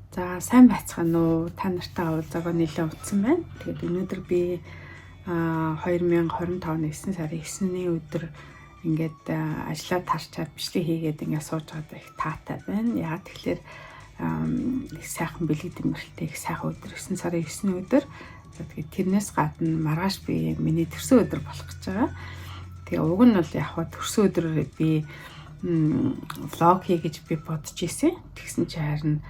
За сайн байцгаана уу? Та нартайгаа уулзаагаа нэлээд утсан байна. Тэгээд өнөөдөр би 2025 оны 9 сарын 9-ний өдөр ингээд ажлаа тарчаад бичлэг хийгээд ингээд сууж байгаа их таатай байна. Яагаад тэгэхээр их сайхан бэлэг дэмэрэлтэй их сайхан өдөр 9 сарын 9-ний өдөр. Тэгээд тэрнээс гадна маргааш би миний төрсөн өдөр болох гэж байгаа. Тэгээ уг нь бол яг төрсөн өдрөөр би влог хий гэж би бодож ирсэн. Тэгсэн чи харин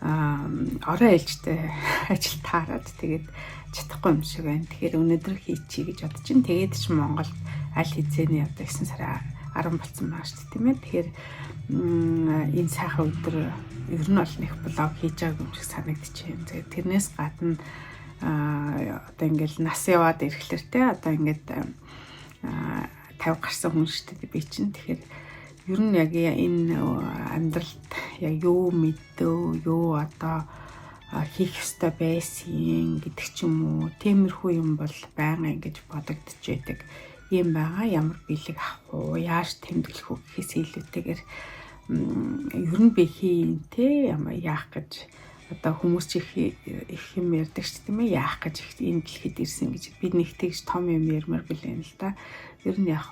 орой ээлжтэй ажил таарад тэгээд чадахгүй юм шиг байна. Тэгэхээр өнөөдөр хийчихье гэж бодож чинь тэгээд чи Монголд аль хэзээний одоо 9 сарын 10 болсон байгаа шүү дээ, тийм ээ. Тэгэхээр энэ сайхан өдөр ер нь бол нэг блог хийж байгаа юм шиг санагдчихэв. Тэгээд тэрнээс гадна одоо ингээл нас яваад ирэхлээр те одоо ингээд 50 гарсан хүн шүү дээ би чинь. Тэгэхээр ер нь яг энэ амьдралд яг юу мэдөө, юу одоо хийх ёстой байсан гэдэг ч юм уу, тиймэрхүү юм бол байнга ингэж бодогдож байдаг юм байгаа. Ямар бэлэг авах уу, яаж тэмдэглэх үү гэхээс илүүтэйгээр ер нь би хийн те ямар яах гэж одоо хүмүүс ч их юм ярьдаг шүү дээ, тийм ээ. Яах гэж энэ дэлхийд ирсэн гэж бид нэг тэгж том юм ярмаар билээ л да. Ер нь яг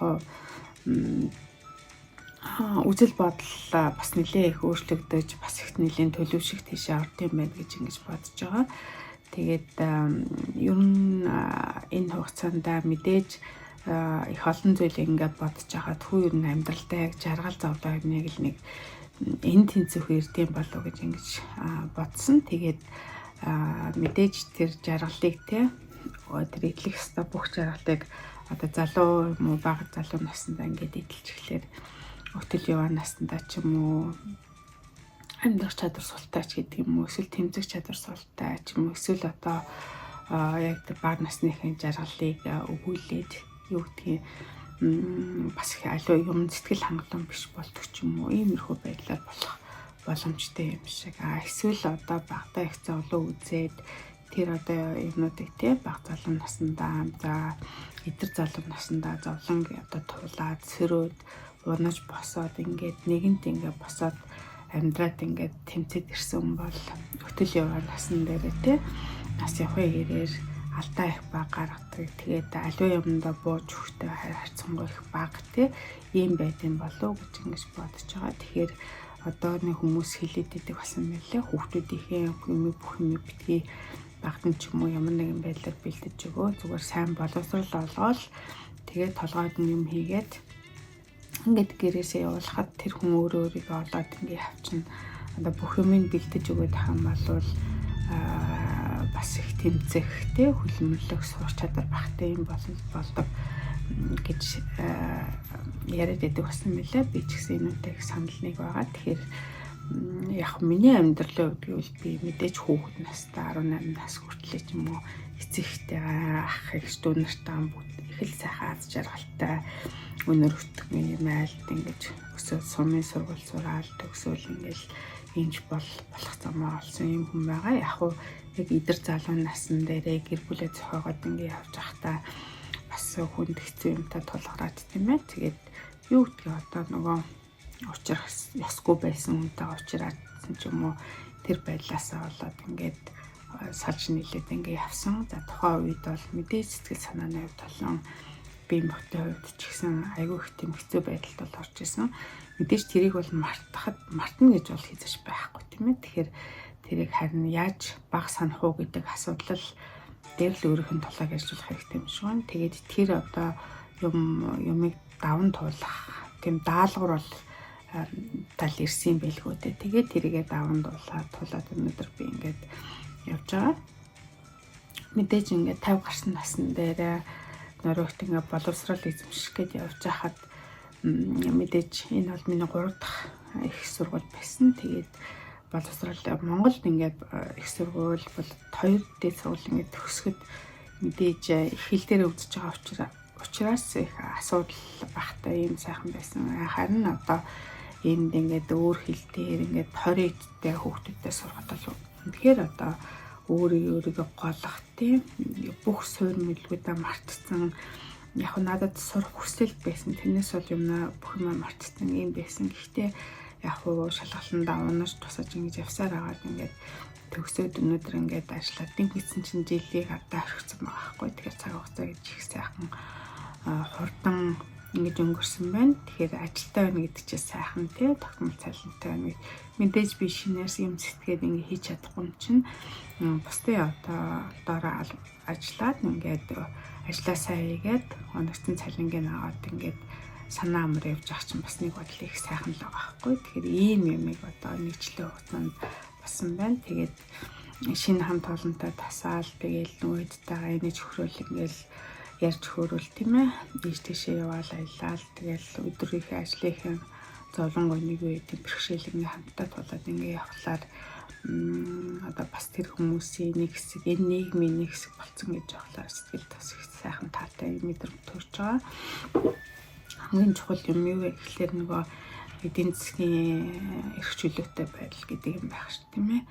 үзэл бодол бас нэлээ их өөрчлөгдөж бас их нэлийн төлөвших тийшээ орд юм байна гэж ингэж бодож байгаа. Тэгээд ер нь энэ хугацаанд мэдээж их олон зүйл ингээд бодож байгаа. Тхүү ер нь амьдралдаа яг жаргал зовлоо нэг л нэг энэ тэнцвэх эрдэм болов гэж ингэж бодсон. Тэгээд мэдээж тэр жаргалыг те тэр идэх хэвээр бүх жаргалыг одоо залуу юм уу бага залуу наснда ингээд идэлж эхлэхээр өтөл яваа наснда ч юм уу амьдрах чадвар султай ч гэдэг юм уу, эсвэл тэмцэх чадвар султай ч юм уу, эсвэл одоо яг тэр бага насныхын жаргалыг өгүүлээд юу гэдгийг бас их аливаа юм сэтгэл хангалуун биш болдог ч юм уу, иймэрхүү байдлаар болох боломжтой юм шиг. Эсвэл одоо багтаа их зовлон үзээд тэр одоо юмнуудыг те бага залуу наснда за эдэр залуу наснда зовлон одоо туулаад сэрөөд унаж босоод ингээд нэгэнт ингээд босоод амьдраад ингээд тэмцээд ирсэн хүн бол өтөл яваа насан дээр те нас явахын хэрээр алдаа их баг гаргадаг. Тэгээд аливаа юмдаа бууж өгөхтэй харьцангуй их баг те ийм байдсан болов гэж ингэж бодож байгаа. Тэгэхээр одоо нэг хүмүүс хэлээд идэг басан мэлээ хүүхдүүдийнхээ бүх юм битгий багтан ч юм уу ямар нэгэн байдлаар бэлдэж өгөө. Зүгээр сайн боловсрол олгоол тэгээд толгойд юм хийгээд ингээд гэрээсээ явуулахад тэр хүн өөрийгөө олоод ингээд явчихна. Одоо бүх юмыг бэлдэж өгöd хаан болвол бас их тэмцэх те хөлмөрлөх сурч чадвар багтай юм болдог гэж яриад байдаг басан мэлээ. Би ч гэсэн энүүтэй санал нэг байгаа. Тэгэхээр яг миний амьдралын хувьд гэвэл би мэдээж хүүхэд настай 18 нас хүртлээ ч юм уу эцэгтэй ах эгч дүү нартай их л сайхан аз жаргалтай өнөр өтгөний майлд ингэж өсөөл сумын сургууль сураад төгсөөл ингээл инж болох замаа олсон юм хүн байгаа. Яг уу яг идэр залуу насн дээрээ гэр бүлээ зохиогоод ингээ явж байхдаа бас хүнд хэцүү юмтай тулгараад тийм ээ. Тэгээд юу гэдгийг одоо нөгөө учрах ёсгүй байсан хүнтэй уулзсан ч юм уу тэр байдлаасаа болоод ингээд салж нийлээд ингээ явсан. За тухайн үед бол мэдээж сэтгэл санааны хувьд болон бие махбодын хувьд ч гэсэн айгүй их тийм хэцүү байдалд бол орж исэн. Мэдээж тэрийг бол мартна гэж бол хийж байхгүй тийм ээ. Тэгэхээр тэрийг харин яаж баг санах уу гэдэг асуудал дээр л өөрийнх нь толгойг ажиллуулах хэрэгтэй юм шиг байна. Тэгээд тэр одоо юмыг даван туулах тийм даалгавар бол тал ирсэн байлгүй дээ. Тэгээд тэрийгээ даван туулаад өнөөдөр би ингээд явж байгаа. Мэдээж ингээд 50 гарсан насн дээр нөрөөхт ингээд боловсрол эзэмших гэж явж байхад мэдээж энэ бол миний 3 дахь их сургууль байсан. Тэгээд боловсрол Монголд ингээд их сургууль бол 2 дээд сургууль ингээд төгсгöd мэдээж их хэл дээр үзэж байгаа учраас их асуудал багтай юм сайхан байсан. Харин одоо энд ингээд өөр хэл дээр ингээд 20 эдтэй хүүхдүүдтэй сургахад бол тэгэхээр одоо өөрийгөө голох тийм бүх суурь мэдлгүүдээ мартсан. Яг надад сурах хүсэл байсан. Тэрнээс бол бүх юм мартсан юм байсан. Гэхдээ яг хуу шалгаландаа унаж тусаж ингэж явсаар агаад ингээд төгсөөд өнөөдөр ингээд ажиллаад нэгсэн чинь жилийг одоо орхисон байгаа байхгүй. Тэгэхээр цаг хугацаа гэж их сайхан хурдан ингэж өнгөрсөн байна. Тэгэхээр ажилтаа байна гэдэг чинь сайхан тий тогтмол цалинтай байна. Мэдээж би шинээс юм сэтгэгээд ингэ хийж чадахгүй юм чинь бусдын одоо доороо ажиллаад ингээд ажлаа сайн хийгээд оногцсон цалингийн аваад ингээд санаа амар явж ах чинь бас нэг бодлоо их сайхан л байгаа байхгүй. Тэгэхээр ийм юмыг одоо нэгчлээ хугацаанд басан байна. Тэгээд шинэ хамт олонтой тасаал тэгээл нөгөөдтэйгээ инеж хөрөөл ингээл ярьж хөөрөл тийм ээ. Ийш тийшээ яваал аялал тэгээл өдрийнхөө ажлынхаа зовлонгоо нэг үед бэрхшээл ингээ хамтдаа тулаад ингээ явхлаар одоо бас тэр хүмүүсийн нэг хэсэг энэ нийгмийн нэг хэсэг болцсон гэж явахлаар сэтгэл бас их сайхан таатай мэдрэмж төрж байгаа. Хамгийн чухал юм юу вэ гэхэлэр нөгөө эдийн засгийн эрх чөлөөтэй байдал гэдэг юм байх шүү тийм ээ.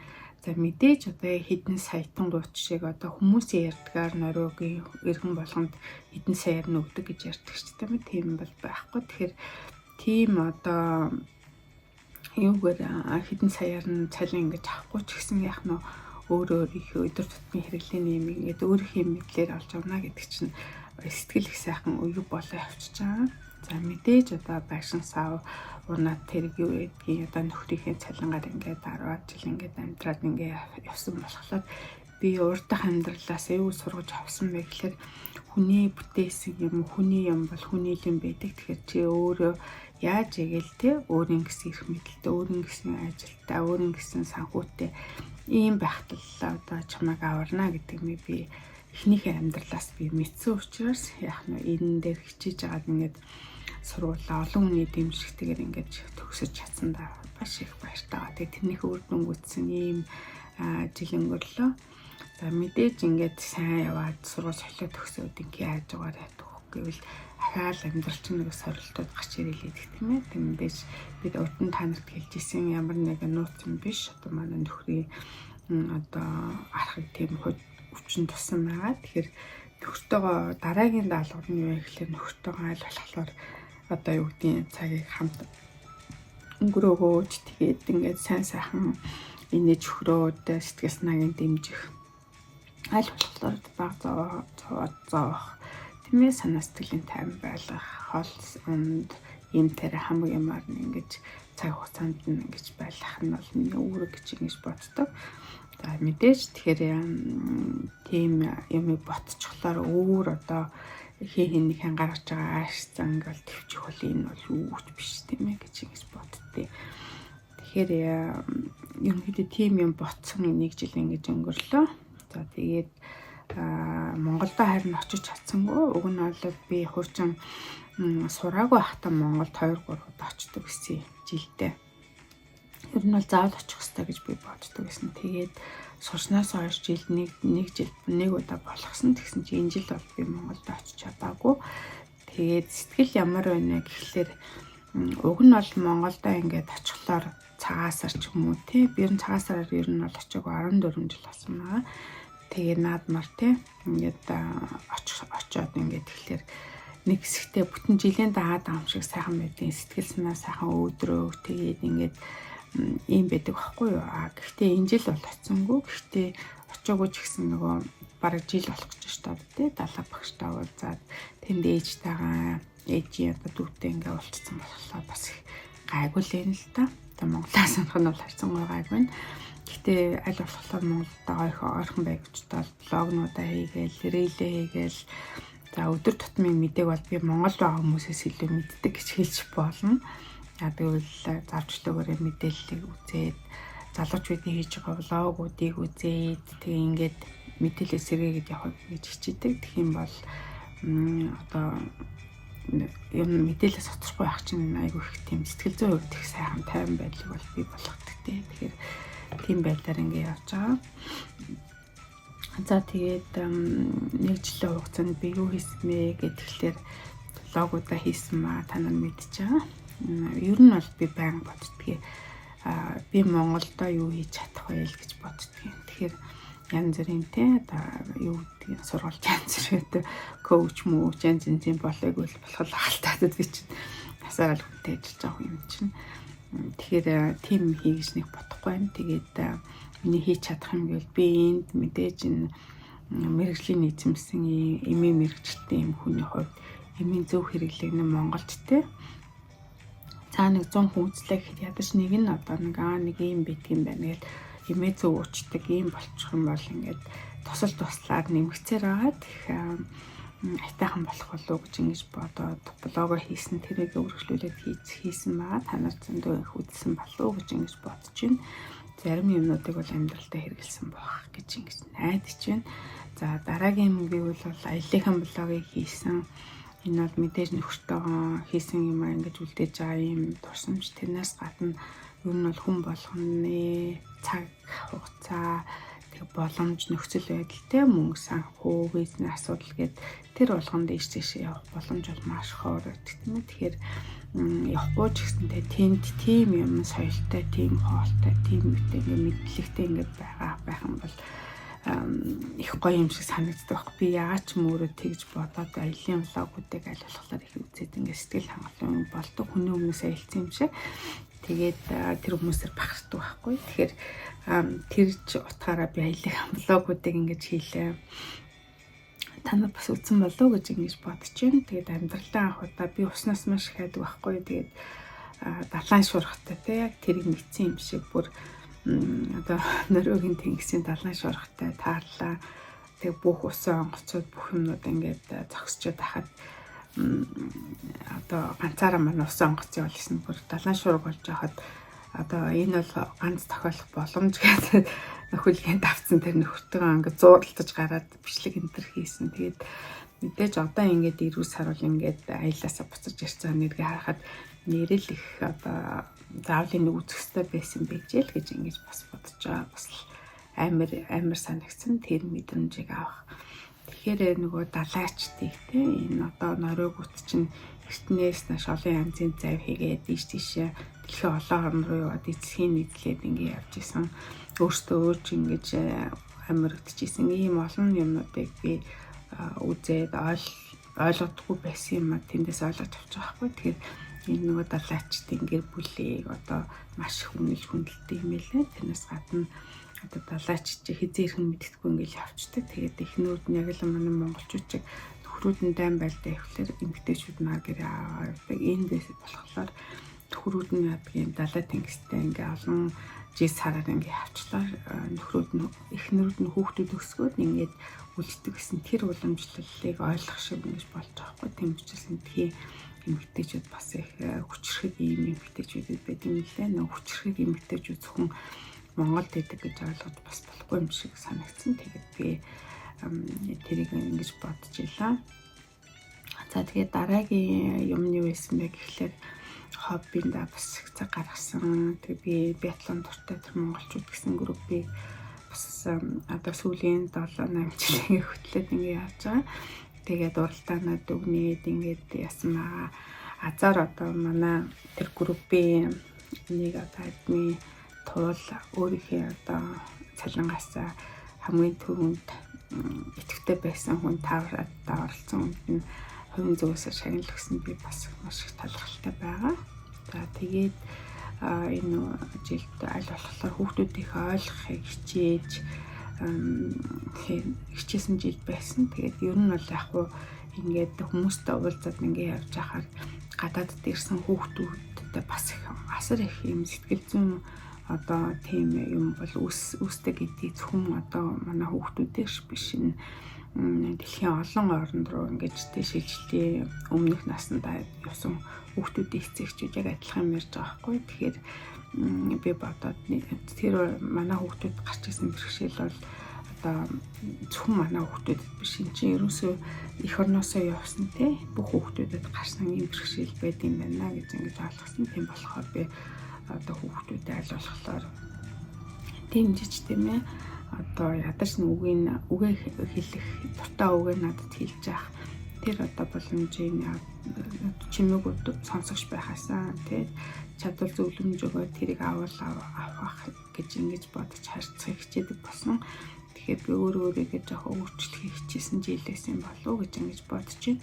За мэдээж одоо хэдэн саятан гут шиг одоо хүмүүсийн ярьдгаар нориогийн эргэн болгонд хэдэн саяар нөгдөг гэж ярьдаг ч тийм ээ. Тийм бол байхгүй. Тэгэхээр тийм одоо юугаар хэдэн саяар нь цалин ингэж авахгүй ч гэсэн яг нөө өөрөө их өдөр тутмын хэрэглээний юм ингээд өөрийнхөө мэдлэр олж авна гэдэг чинь сэтгэл их сайхан уяг болоо явчихж байгаа. За мэдээж одоо байшин сав унаад тэрэг юу гэдгийг одоо нөхрийнхээ цалингаар ингээд 10 жил ингээд амьдраад ингээд явсан болохоор би урдах амьдралаас юу сургаж авсан бэ гэхээр хүний бүтээсэн юм хүний юм бол хүний юм байдаг. Тэгэхээр чи өөрөө яаж игээл те өөрийн гэсэн эрх мэдэлтэй өөрийн гэсэн ажилтаа өөрийн гэсэн санхүүтэй ийм байхтал одоо чамайг аварна гэдэг нь би эхнийхээ амьдралаас би мэдсэн учраас яг нь энэ дээр хичээж агаад ингээд сургуулаа олон хүний дэмжигтэйгээр ингээд төгсөж чадсандаа маш их баяртай байгаа. Тэгээ тэрнийхээ үр дүн гүйцсэн ийм жил өнгөрлөө. За мэдээж ингээд сайн яваад сургууль солиод төгсөөд ингээ яаж байгаа ятгах гэвэл ахаал амьдрал чинь нэг сорилтууд гарч ирэлээд гэх тийм ээ. Тэг мэдээж бид урд нь та нарт хэлж исэн ямар нэгэн нууц юм биш. Одоо манай нөхрийн одоо арахыг тийм өвчин тусан байгаа. Тэгэхээр нөхөртөөгөө дараагийн даалгавар нь юу вэ гэхээр нөхөртөөгөө аль болохоор одоо юу гэдгийг цагийг хамт өнгөрөөгөөж тэгээд ингээд сайн сайхан инээж хөрөөд сэтгэл санаагийн дэмжих аль болохоор баг зоох тийм ээ санаа сэтгэлийн тайван байлгах хол унд юм тэр хамгийн юмар ингэж цаг хугацаанд нь ингэж байлгах нь бол миний үүрэг гэж ингэж боддог. За мэдээж тэгэхээр тийм юмыг ботцохлоор өөр одоо хин гаргаж байгаа ааш занг бол төвчих бол энэ бол үүч биш тийм ээ гэж ингэж боддتي. Тэгэхээр ерөнхийдөө тийм юм ботсон нэг жил ингэж өнгөрлөө. За тэгээд Монголдо харин очиж чадсангүй. Уг нь бол би хурцан сураагүй байхдаа Монголд 2-3 удаа очдог гэсэн жилдээ. Ер нь бол заавал очих хэрэгтэй гэж би боддог гэсэн. Тэгээд сурснаас хойш жил нэг удаа болгосон. Тэгсэн чинь энэ жил бол би Монголд очиж чадаагүй. Тэгээд сэтгэл ямар байна гэхлээр уг нь бол Монголдо ингээд очихлоор цагаасаар ч юм уу тий. Би ер нь цагаасаар ер нь бол очиагүй 14 жил болсон байгаа. Тэгээ наадмар тий ингээд очиод ингээд тэгэхээр нэг хэсэгтээ бүтэн жилийн дагаад байгаа юм шиг сайхан байдیں۔ Сэтгэл санаа сайхан өөдрөө тэгээд ингээд ийм байдаг байхгүй юу? Гэхдээ энэ жил бол оцсонгүй. Гэхдээ очиагүй ч гэсэн нөгөө бараг жил болох гэж штат тий далаа багштай уулзаад тэнд ээжтэйгээ ээжийн одоо дүүтэй ингээд уулзсан болохоор бас их гайгүй л юм л та. Тэгээ Монголаас санах нь бол харьцангуй гайгүй байна. Гэхдээ аль болохоор Монголд ойрхон бай гэж бол блогнуудаа хийгээл, рилээ хийгээл за өдөр тутмын мэдээг бол би Монгол байгаа хүмүүсээс илүү мэддэг гэж хэлж болно. Тэгвэл зарчлаагаараа мэдээллийг үзээд залуучуудын хийж байгаа влогуудыг үзээд тэгээ ингээд мэдээлэл сэргээгээд явах гэж хичээдэг. Тэгэх юм бол одоо юм мэдээлэл соторхгүй байх чинь айгүй их тийм сэтгэл зүйн хувьд их сайхан тайван байдлыг бол бий болгодог тий. Тэгэхээр тийм байдлаар ингээд явж байгаа. За тэгээд нэг жилийн хугацаанд би юу хийсэн бэ гэхэлэр влогуудаа хийсэн маа та нар мэдчихэж байгаа. Ер нь бол би байнга боддгийг би Монголдо юу хийж чадах вэ гэж боддгийг. Тэгэхээр янз бүрийн те одоо юу гэдгийг сургалж янз бүрийн коуч мууч янз бүрийн болоог бол болох хаалтаад би чинь насаараа л хүнтэй ажиллаж байгаа юм чинь. Тэгэхээр тийм хийж нэг бодохгүй байна. Тэгээд миний хийж чадах юм бол би энд мэдээж энэ мэрэгжлийн эзэмсэн эмээ мэрэгчлээ юм хүний хувьд эмийн зөв хэрэглэг нь Монголд те цаа нэг 100 хүн үзлээ гэхэд ядаж нэг нь одоо нэг ийм битгийм байна гэд эмээ зөв уучдаг ийм болчих юм бол ингээд туслаар нэмэгцээр байгаа. Айтайхан болох болов уу гэж ингэж бодоод блогоо хийсэн тэрийг өргөжлүүлээд хийсэн байгаа. Та нар зөндөө их үзсэн болов уу гэж ингэж бодож байна. Зарим юмнуудыг бол амьдралдаа хэрэгэлсэн байх гэж ингэж найдаж байна. За дараагийн юм гэвэл аяллахын блогийг хийсэн. Энэ бол мэдээж нөхөртөөгөө хийсэн юм аа ингэж үлдээж байгаа юм турсамж. Тэрнээс гадна ер нь бол хүн болгоны цаг хугацаа боломж нөхцөл байдал те мөнгө санхүү визний асуудал гээд тэр болгонд дэшээ явах боломж бол маш хоор байдаг тийм ээ. Тэгэхээр явахгүй ч гэсэнтэй тэнд тийм юм соёлтой, тийм хоолтой, тийм үтэй мэдлэгтэй ингээд байх юм бол их гоё юм шиг санагддаг байхгүй. Би яагаад ч мөрөө тэгж бодоод аялын влогуудыг аль болохоор их үзээд ингээд сэтгэл хангалуун болдог. Хүний өмнөөс аялсан юм шиг. Тэгээд тэр хүмүүсээр бахархдаг байхгүй. Тэгэхээр тэрж утгаараа би аялын влогуудыг ингэж хийлээ. Та нар бас үзсэн болов уу гэж ингэж бодож байна. Тэгээд амьдралдаа анх удаа би уснаас маш их хайдаг байхгүй. Тэгээд далайн шуурхтай те яг тэрийг мэдсэн юм шиг бүр одоо Норвегийн тэнгисийн далайн шуурхтай таарлаа. Тэгээд бүх усан онгоцууд бүх юмнууд ингээд зогсчод байхад одоо ганцаараа манай усан онгоцын болсон бүр далайн шуурга болж байхад одоо энэ бол ганц тохиолох боломж гэдэг нөхөлгийн давцсан тэр нөхөртөөгөө ингээд зууралтаж гараад бичлэг энтер хийсэн. Тэгээд мэдээж одоо ингээд ирүү сар бол ингээд аяллаасаа буцаж ирсэн нэргээ харахад нэрэл их одоо заавлын нэг үзэхстэй байсан байжээ л гэж ингэж бас бодож байгаа. Бас амар санагдсан тэр мэдрэмжийг авах. Тэгэхээр нөгөө далайчдыг те энэ одоо Норвегиуд чинь эртнээс нааш олон янзын зав хийгээд тийшээ дэлхийн олон орн руу яваад эцсийн нийтлээд ингэ явж исэн. Өөртөө өөрч ингэж амьрагдчихсэн ийм олон юмнуудыг би үзээд ойлгодгүй байсан юм а тэндээс ойлгож авч байгаа хгүй. Тэгэхээр энэ нөгөө далайчдын гэр бүлийг одоо маш хүнэл хүндэлтэй юм элэ. Тэрнээс гадна одоо далайч чи хизээ ирэх нь мэддэггүй ингээл явцдаг. Тэгээд эхнүүд нь яг л манай монголчууд чиг нөхрүүд нь дайм байлдаа ихлээр эмгтээчүүд маа гэрээ аваадаг. Энэ дэс болохоор нөхрүүд нь ядгийн далай тэнгистэй ингээ олон жис хараар ингээ авчлаа. Нөхрүүд нь эхнүүд нь хүүхдүүд өсгөөд ингээд үлддэг гэсэн тэр уламжлалыг ойлгох шиг ингэж болж байгаа хгүй. Тийм учраас энэ эмгтээчүүд бас их хүчрхэг ийм эмгтээчүүд байдаг юм лээ. Нөө хүчрхэг эмгтээчүүд зөвхөн Монголд идэг гэж ойлгож бас болохгүй юм шиг санагдсан. Тэгээд би тэрийг ингэж бодож илаа. За тэгээд дараагийн юм нь юу байсан бэ гэхлээр хоббиндаа бас их цаг гаргасан. Тэгээд би биатлон дуртай тэр монголчууд гэсэн группийг бас одоо сүүлийн 7-8 жилийн хөтлөөд ингэ яаж байгаа. Тэгээд уралдаанууд өгнээд ингээд ясан байгаа. Азар одоо манай тэр группийн нэг одоо админ туул өөрийнхөө одоо цалингаас хамгийн түрүүнд идэвхтэй байсан хүн тавраад оролцсон хүнд нь хувийн зүгээс шагнал өгсөн би бас маш их талархалтай байгаа. За тэгээд энэ жилд аль болохоор хүүхдүүдийг ойлгохыг хичээсэн жил байсан. Тэгээд ер нь бол яг хуу ингээд хүмүүстэй уулзаад ингээд явж байхаар гадаадд ирсэн хүүхдүүдтэй бас их асар их юм сэтгэл зүйн одоо тийм юм бол үүсдэг гэдгийг зөвхөн одоо манай хүүхдүүдээс биш энэ дэлхийн олон орнд руу ингэж шилжилтийн өмнөх насндаа явсан хүүхдүүдийн эцэгчүүд яг адилхан ярьж байгаа хгүй. Тэгэхээр би бодоод тэр манай хүүхдүүд гарч ирсэн бэрхшээл бол одоо зөвхөн манай хүүхдүүд биш энэ чинь ерөөсөө эх орноосоо явсан те бүх хүүхдүүдэд гарсан юм бэрхшээл байд юм байна гэж ингэж ойлгосон. Тийм болохоор би одоо хүүхдүүдэд аль болохоор дэмжиж тийм ээ одоо ядаж үгээ хэлэх дуртай үгээ надад хэлж яах тэр одоо боломжийг чимээгүүд сонсогч байхаасаа тий чадвар зөвлөмж өгөө тэрийг авах гэж ингэж бодож харьцах хичээдэг болсон. Тэгэхээр би өөрөө өөрийгөө жоохон өөрчлөх хичээсэн жилээс юм болов уу гэж ингэж бодож байна.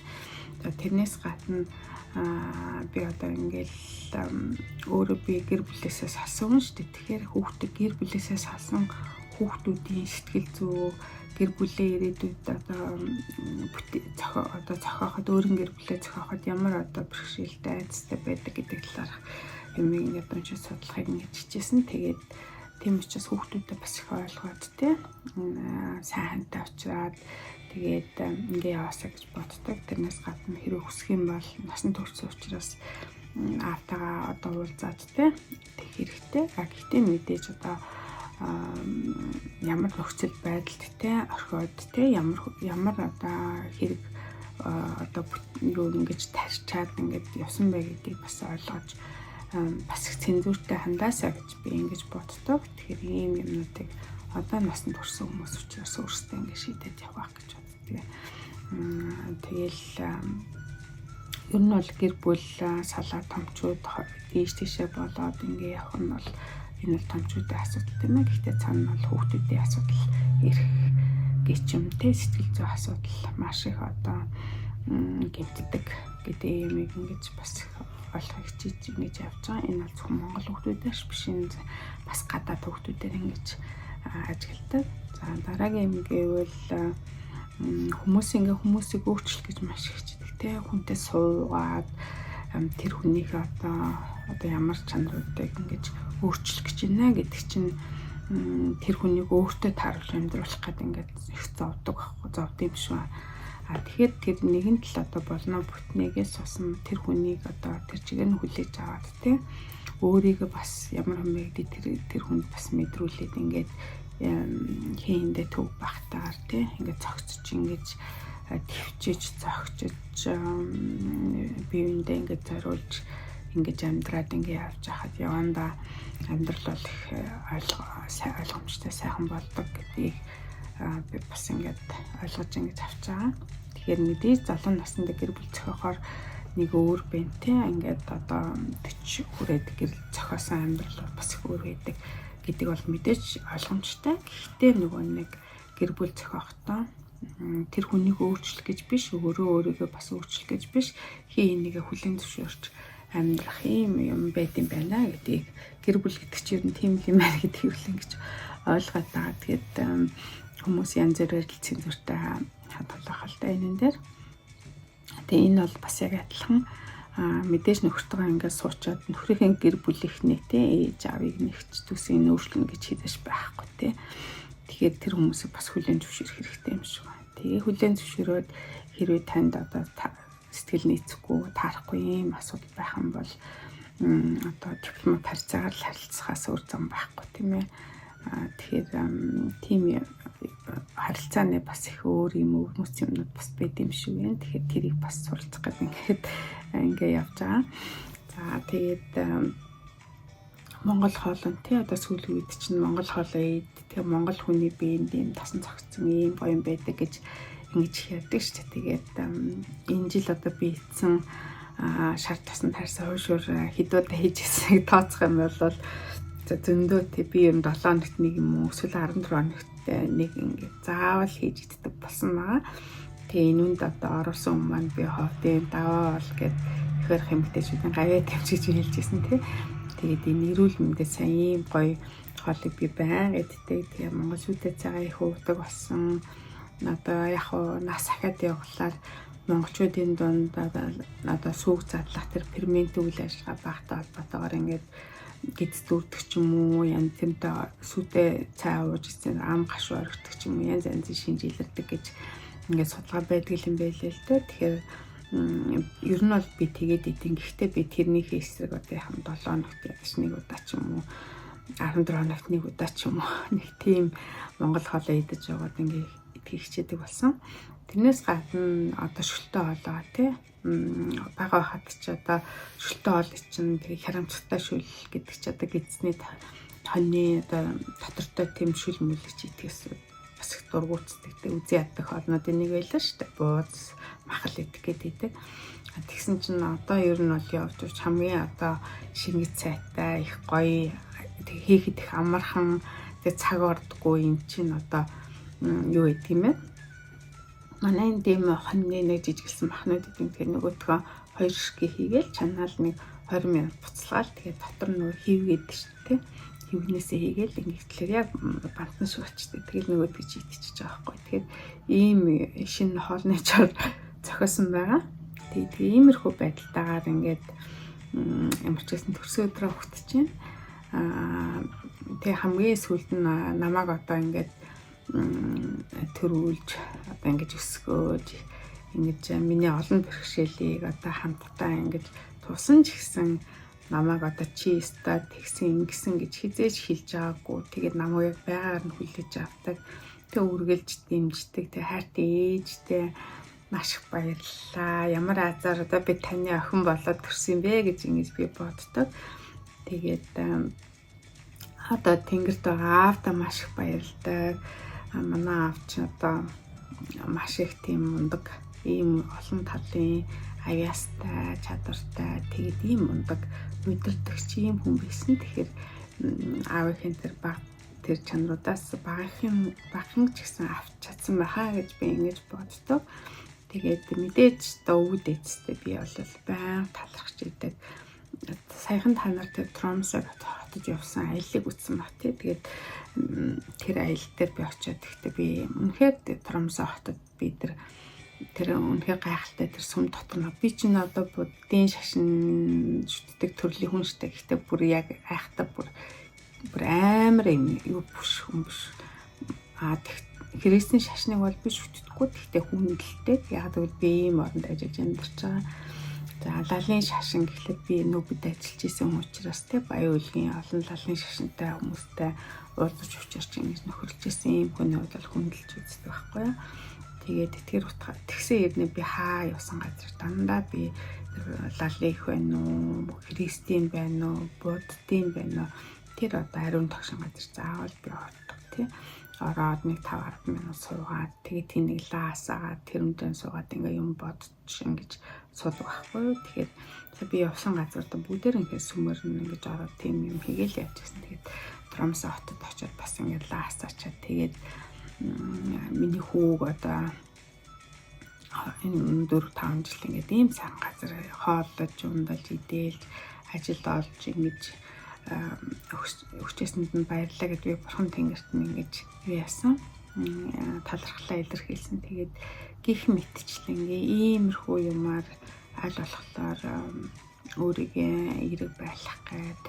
тэрнээс гадна би одоо ингээл өөрөө би гэр бүлээсээ салсан шүү дээ. Тэгэхээр хүүхдээ гэр бүлээсээ салсан хүүхдүүдийн сэтгэл зүй, гэр бүлээ ирээдүйд одоо зохиоход өөрийн гэр бүлээ зохиоход ямар одоо бэрхшээлтэй айцтай байдаг гэдэг талаарх юм ингээд уншиж судлахыг ингэж хичээсэн. Тэгээд тийм учраас хүүхдүүдэд бас их ойлгоод сайн хантай уучраад тэгээд ингээ яваасаа гэж боддог. Тэрнээс гадна хэрэг хүсэх юм бол насан турш учраас аавтайгаа одоо уулзаад тэг хэрэгтэй. Гэхдээ мэдээж одоо ямар нөхцөл байдалд орхиод ямар одоо хэрэг одоо юу ингэж тарьчаад ингэж явсан бай гэдгийг бас ойлгож бас их цензуртай хандаасаа гэж би ингэж боддог. Тэгэхээр ийм юмнуудыг одоо насанд хүрсэн хүмүүс учраас өөрсдөө ингэ шийдэж явах гэж боддог. Тэгэл ер нь бол гэр бүл салаа томчууд ийш тийшээ болоод ингэ явах нь бол энэ бол томчуудын асуудал тийм ээ. Гэхдээ цаана бол хүүхдүүдийн асуудал ирэх гिचмтэй сэтгэл зүй асуудал маш их одоо гэмтдэг гэдэг юмыг ингэж бас ойлгох хичээж ингэж явж байгаа. Энэ бол зөвхөн Монгол хүүхдүүдээс биш, энэ бас гадаад хүүхдүүдээр ингэж ажигладаг. За дараагийн юм гэвэл хүмүүсийг өөрчлөх гэж маш их хичээдэг тий. Хүнтэй суугаад тэр хүнийг одоо ямар чанаруудыг ингэж өөрчлөх гэж байна гэдэг чинь тэр хүнийг өөртөө тааруулж амьдруулах гэдэг ингээд их зовдөг байхгүй, зовд юм шүү. Тэгэхээр тэр нэгэн тал одоо болно бүтнээс сусан тэр хүнийг одоо тэр чигээр нь хүлээж аваад тий өөрийгөө бас ямар хэмээгдээ тэр хүнд бас мэдрүүлээд ингээд хийндээ төв багтаар тий ингээд цогцож ингэж твчиж зогчиж биеиндээ ингээд зориулж ингэж амьдраад ингээд явж хахад яванда амьдрал бол их ойлгомжтой сайхан болдог гэдгийг би бас ингээд ойлгож ингэж авч байгаа. Тэгэхээр мэдээж залуу наснд гэр бүл зохиохоор нэг өөр бэнтэй ингээд одоо 40 хүрээд гэр зохиосон амьдрал бас их өөр байдаг гэдэг бол мэдээж ойлгомжтой. Гэхдээ нөгөө нэг гэр бүл зохиохдоо тэр хүнийг өөрчлөх гэж биш, өөрийгөө бас өөрчлөх гэж биш, энийг хүлээн зөвшөөрч амьдрах юм байт юм байна гэдгийг гэр бүл гэдэг чинь ер нь тийм юм байна гэдгийг хүлээн гэж ойлгоод байгаа. Тэгээд хүмүүс янз бүрээр цензуртай хадгалах л да энэ дээр. Тэгээ энэ бол бас яг адилхан мэдээж нөхөртөө ингээд суучаад нөхрийн гэр бүлийнхний ээж аавыг нэгч төсөө нөөшлөн гэж хэлж байхгүй тий. Тэгэхээр тэр хүмүүсийг бас хүлээн зөвшөөрөх хэрэгтэй юм шиг байна. Тэгээ хүлээн зөвшөөрөөд хэрвээ танд одоо сэтгэл нийцэхгүй таарахгүй юм асуудал байх юм бол одоо дипломат харьцаагаар л харилцахаас өөр зам байхгүй тийм ээ. Тэгэхээр тийм харилцааны бас их өөр юм өвмөц юмнууд бас байд юм шиг байна. Тэгэхээр тэрийг бас суралцах гэдэг ингээд явж байгаа. За тэгээд Монгол хоолн тий одоо сүүлийн үед чинь Монгол хоолой тэгээ Монгол хүний биеинд ийм тасан цогцсон ийм гоё юм байдаг гэж ингэж ярьдаг шүү дээ. Тэгээд энэ жил одоо би эцсэн шар тасан тарьсан хуушуур хэдүүдэ хийжсэн тооцох юм бол зөндөө тий би юм 7 хоногт нэг юм уу эсвэл 14 хоногт нэг ингэ заавал хийж иддэг болсон байгаа. Тэгээ энэ үнд одоо оруулсан хүмүүс маань би ховдын даваа бол гэд ихэр хэмгтэйчүүдийн гавьяа тэмцэж хэлжсэн тий. Тэгээд энэ эрүүл мэндэд сайн ийм гоё хоолыг би байнга иддэг. Тэгээ Монгол шүтээ цагаа их уудаг болсон. Одоо яг уу нас ахаад явглаар монголчуудын дунд одоо сүүг задлах тэр фермент үйл ажиллагаа багтаа холбоотойгоор ингээд гидс дүүрдэг ч юм уу янз бүртэй сүтээ цай ууж ирсэн ам гашуу оргидог ч юм уу янз янзын шинжилэрдэг гэж ингээд судалгаа байдаг юм байлээ л дээ. Тэгэхээр ер нь бол би тэгээд идэв. Гэхдээ би тэрнийхээ эсрэг одоо яхан 7 хоногт ядаж нэг удаа ч юм уу 14 хоногт нэг удаа ч юм уу нэг тийм Монгол хоолой идэж яваад ингээ итгэх хичээдэг болсон. Тэрнээс гадна одоо шөлтөө хоолоо тий бага хат ч одоо шөлтөө хоол чинь тэр харамцтай шүл гэдэг чи одоо гидсний хоньны одоо тодортой тийм шүл мүлж итгэс бас их дургуутдаг тий үзий яддаг хоолнууд нэг байлаа шүү дээ. Бууз махал идэх гэдэг. Тэгсэн чинь одоо ер нь бол явж хамгийн одоо шингэц цайтай их гоё хийхэд их амархан тэг цаг ордгүй эн чинь одоо юу гэдэг юм бэ? манай энэ дэм хоньны нэг жижигсэн махнууд гэдэг. Тэгээ нөгөөдгөө 2 ширхэг хийгээл чанаал нэг 20 минут буцалгаал. Тэгээ дотор нөгөө хивгээд шүү дээ. Хивгнээсээ хийгээл ингэхлээр яг бантна шиг очтой. Тэгэл нөгөөдгөө чийдчихэж байгаа байхгүй. Тэгэхээр ийм шинэ хоолны чор зохиосон байгаа. Тэгээ иймэрхүү байдалтайгаар ингээд ямар ч гэсэн төрсөн өдрөө хөтж чинь. Тэгээ хамгийн сүүлд нь намайг одоо ингээд төрүүлж одоо ингэж өсгөөж ингэж миний олон бэрхшээлийг одоо хамтдаа ингэж тусан ч гэсэн намайг одоо чи өстой тэгсэн ингэсэн гэж хизээж хэлж байгаагүй. Тэгээд намайг байгаар нь хүлээж авдаг. Тэг үргэлж дэмждэг. Тэг хайртай ээжтэй маш их баярлалаа. Ямар азар одоо би таны охин болоод төрсөн бэ гэж ингэж би боддог. Тэгээд одоо тэнгэрт байгаа аавда маш их баярлалаа. Манай аав ч одоо маш их тийм мундаг, ийм олон талын аяастай, чадвартай, тэгээд ийм мундаг, удирдахч ийм хүн байсан. Тэгэхээр аавынхын тэр чанаруудаас багын ч гэсэн авч чадсан байхаа гэж би ингэж боддог. Тэгээд мэдээж одоо өвд эцэстээ би бол баян талархаж идэг. Саяхан та нар тэр Тромсог хотод явсан аяллыг үзсэн баг тий. Тэгээд тэр аялал дээр би очиод гэхдээ би үнэхээр Тромсо хотод би тэр үнэхээр гайхалтай тэр сүм дотор нь би чинь одоо буддийн шашин шүтдэг төрлийн хүн штэ. Гэхдээ бүр яг гайхалтай бүр амар юм юу бүш хүн биш. Христийн шашныг бол би шүтдэггүй. Гэхдээ хүндэлтэй. Яг л би ийм оронд ажиллаж амьдарч байгаа. За лалын шашин гэхлээр би нүбэд ажиллаж исэн учраас те Баян Улгийн олон лалын шашинтай хүмүүстэй уулзаж учирч ингэж нөхөрлөж исэн юм хүний хувьд бол хүндэлж үздэг байхгүй юу. Тэгээд тэр утгаар тэгсэн ирнэ би хаа явсан газар дандаа би лалих байна уу, христийн байна уу, буддийн байна уу тэр одоо ариун тогшин газар заавал би ордог тий. Ороод нэг 5-10 минут суугаад тэгээд тэнийг лаасаагаад тэрмдэн суугаад ингээ юм бодож ингэж суудаг байхгүй юу. Тэгэхээр би явсан газарт бүгдээр ингээ сүмөр ингэж ороод тийм юм хийгээл явж гисэн. Тэгээд Тромсо хотод очиод бас ингээ лаасаачаад тэгээд миний хүүг одоо энэ 4-5 жил ингээ ийм сайн газар хооллож, ундалж, идээлж, ажилд олж ингэж өгчээсэнд нь баярлалаа гэж би бурхан тэнгэрт нь ингэж яасан талархлаа илэрхийлсэн. Тэгээд гих мэтчлэн иймэрхүү юмар аль болохоор өөрийгөө эерэг байлгах гээд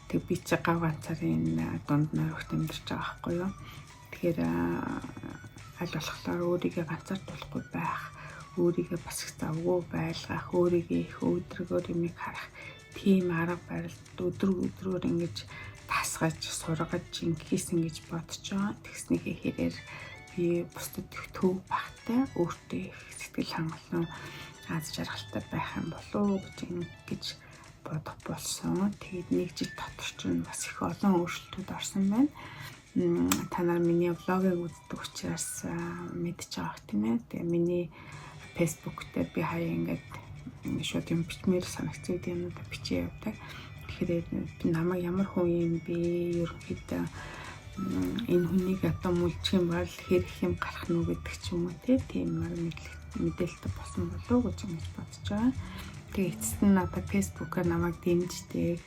тэг би ч гав ганцарын дунд нөрөгт амьдарч байгаа байхгүй юу. Тэгэхээр аль болохоор өөрийгөө ганцаардуулахгүй байх, өөрийгөө бас их завгүй байлгах, өөрийгөө их өөдрөгөөр юмыг харах тийм арга барилд өдрөөр ингэж тасгаж, сургаж, ингэхээс ингэж бодож байгаа. Тэгснийхээ хэрээр би бусдад их төв багтай, өөртөө их сэтгэл хангалуун аз жаргалтай байх юм болов уу гэж бодох болсон. Тэгээд нэг жил дотор ч бас их олон өөрчлөлтүүд орсон байна. Та нар миний влогийг үздэг учраас мэдж байгаа тийм ээ. Тэгээ миний Facebook дээр би хаяа ингээд шууд юм бичмээр санагцсан юмнууд бичиж явдаг. Тэгэхээр би намайг ямар хүн юм бэ? Ерөнхийдөө энэ хүнийг одоо мүлжих юм бол хэрэг юм гарах нь гэдэг ч юм уу тийм мэдээлэлтэй болсон болов уу гэж бодож байгаа. Тэгээ эцэст нь одоо Facebook-аар намайг дэмждэг.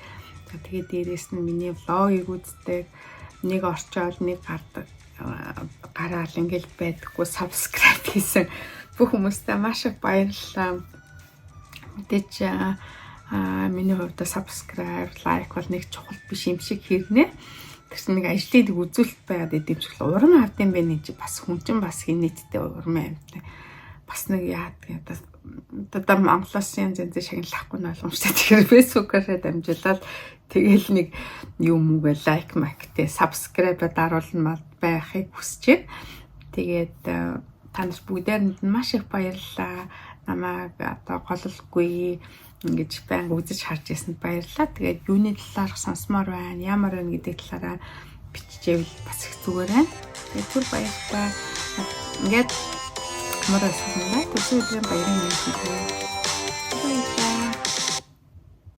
Тэгээ дээрээс нь миний влогийг үздэг. Нэг орчоод нэг гараал ингээл байдаггүй subscribe хийсэн бүх хүмүүстээ маш их баярлалаа. Мэдээж миний хувьд subscribe, like бол нэг чухал биш юм шиг хэрнэ. Тэрс нэг ажлыг үзүүлэлт байгаад идэм шиг урам авдсан байх чи бас хүн чинь бас хинэттэй урам амьтаа. Бас нэг яадаг одоо Монголоос янз янз шагналахгүй нь ойлгомжтой. Тэгэхээр Facebook-аар дамжуулаад тэгэл нэг юм үгээ лайк мактэй subscribe даруулна байхыг хүсэж. Тэгээд та нар бүгдээрэнд нь маш их баярлалаа. Намайг одоо гололгүй ингэж байнга үзэж харж ирсэнд баярлалаа. Тэгээд юуны талаар сонсомоор байна, ямар байна гэдэг талаараа биччихвэл бас их зүгээр байна. Тэгээд түр баярлалаа. Ингээд мөрөс юм байна. Төсөө өдрийн баярын мэнд.